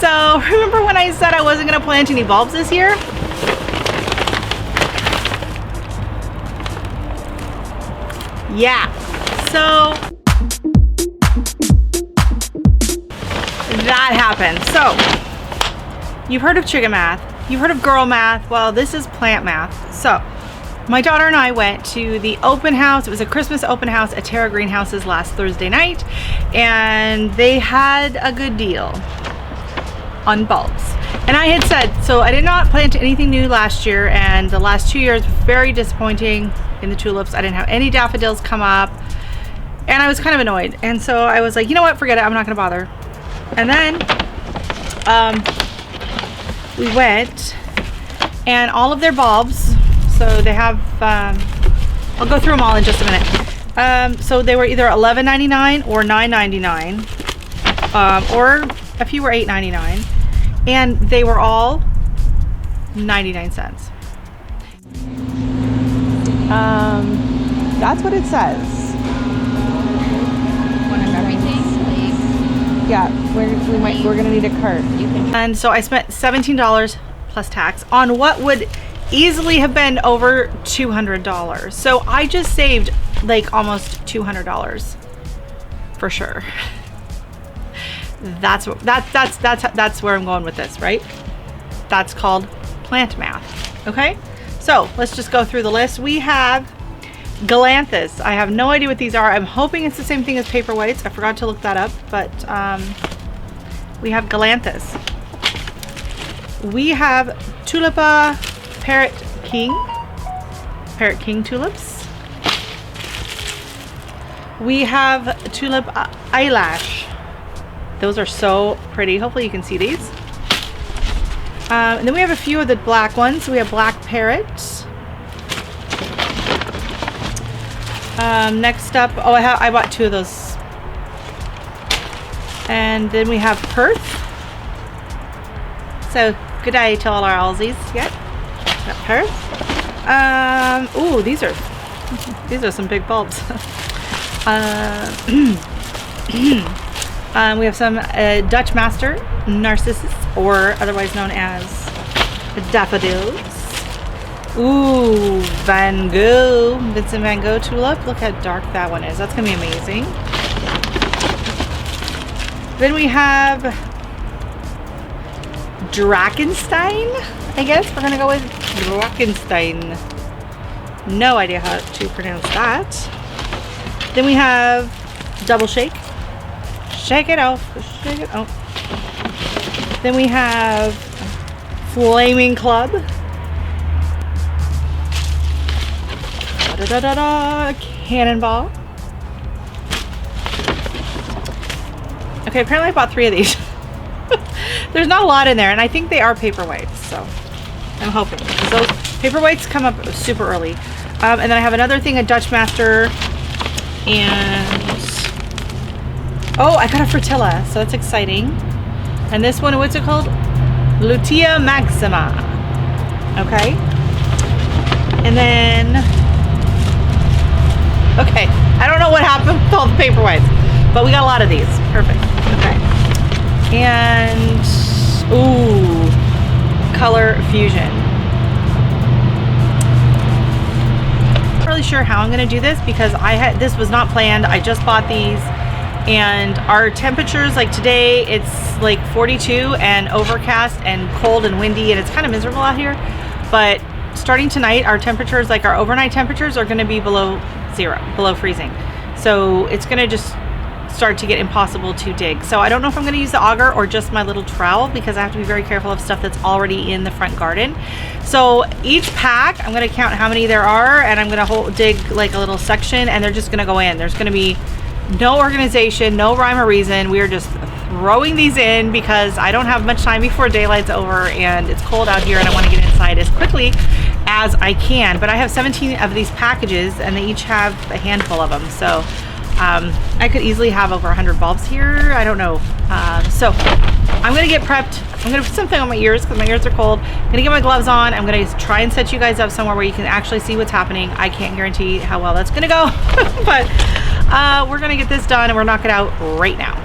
So remember when I said I wasn't gonna plant any bulbs this year? Yeah, so that happened. So you've heard of chicken math, you've heard of girl math. Well, this is plant math. So my daughter and I went to the open house. It was a Christmas open house at Terra Greenhouses last Thursday night, and they had a good deal on bulbs. And I had said, so I did not plant anything new last year, and the last 2 years very disappointing in the tulips. I didn't have any daffodils come up, and I was kind of annoyed. And so I was like, you know what, forget it, I'm not gonna bother. And then we went, and all of their bulbs, so they have, I'll go through them all in just a minute. So they were either $11.99 or $9.99, or a few were $8.99, and they were all 99 cents. That's what it says. One of everything, please. Yeah, we're gonna need a cart. And so I spent $17 plus tax on what would easily have been over $200. So I just saved like almost $200 for sure. That's where I'm going with this, right? That's called plant math. Okay, so let's just go through the list. We have Galanthus. I have no idea what these are. I'm hoping it's the same thing as paperwhites. I forgot to look that up, but we have Galanthus. We have Tulipa Parrot King tulips. We have Tulip Eyelash. Those are so pretty. Hopefully you can see these. And then we have a few of the black ones. We have Black Parrots. Next up, oh, I bought 2 of those. And then we have Perth. So good day to all our Aussies. Yep. Got Perth. Ooh, these are some big bulbs. We have some Dutch Master Narcissus, or otherwise known as daffodils. Ooh, Van Gogh, Vincent Van Gogh tulip. Look how dark that one is. That's gonna be amazing. Then we have Drakenstein, I guess. We're gonna go with Drakenstein. No idea how to pronounce that. Then we have Double Shake. Shake it off. Shake it off. Then we have Flaming Club. Cannonball. Okay, apparently I bought 3 of these. There's not a lot in there, and I think they are paperwhites, so I'm hoping. Those paperwhites come up super early. And then I have another thing, a Dutch Master, and oh, I got a Fritilla, so that's exciting. And this one, what's it called? Lutea Maxima. Okay. And then, okay, I don't know what happened with all the paperwhites, but we got a lot of these. Perfect. Okay. And, ooh, Color Fusion. Not really sure how I'm gonna do this because this was not planned. I just bought these, and our temperatures, like today, it's like 42 and overcast and cold and windy, and it's kind of miserable out here. But starting tonight, our temperatures, like our overnight temperatures, are gonna be below 0, below freezing. So it's gonna just start to get impossible to dig. So I don't know if I'm going to use the auger or just my little trowel, because I have to be very careful of stuff that's already in the front garden. So each pack, I'm going to count how many there are, and I'm going to dig like a little section, and they're just going to go in. There's going to be no organization, no rhyme or reason. We are just throwing these in because I don't have much time before daylight's over and it's cold out here, and I want to get inside as quickly as I can. But I have 17 of these packages, and they each have a handful of them. So I could easily have over 100 bulbs here. I don't know. So I'm gonna get prepped. I'm gonna put something on my ears because my ears are cold. I'm gonna get my gloves on. I'm gonna try and set you guys up somewhere where you can actually see what's happening. I can't guarantee how well that's gonna go, but we're gonna get this done and we're knocking it out right now.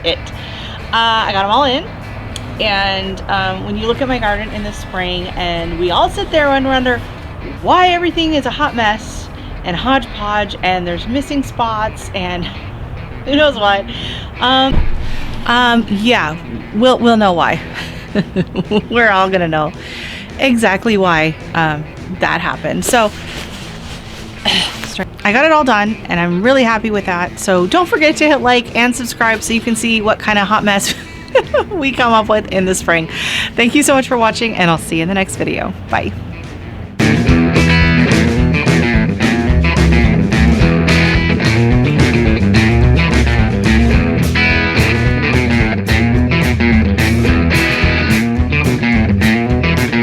it. I got them all in. And when you look at my garden in the spring and we all sit there and wonder why everything is a hot mess and hodgepodge and there's missing spots and who knows what, yeah, we'll know why. We're all gonna know exactly why that happened. So I got it all done and I'm really happy with that. So don't forget to hit like and subscribe so you can see what kind of hot mess we come up with in the spring. Thank you so much for watching, and I'll see you in the next video. Bye.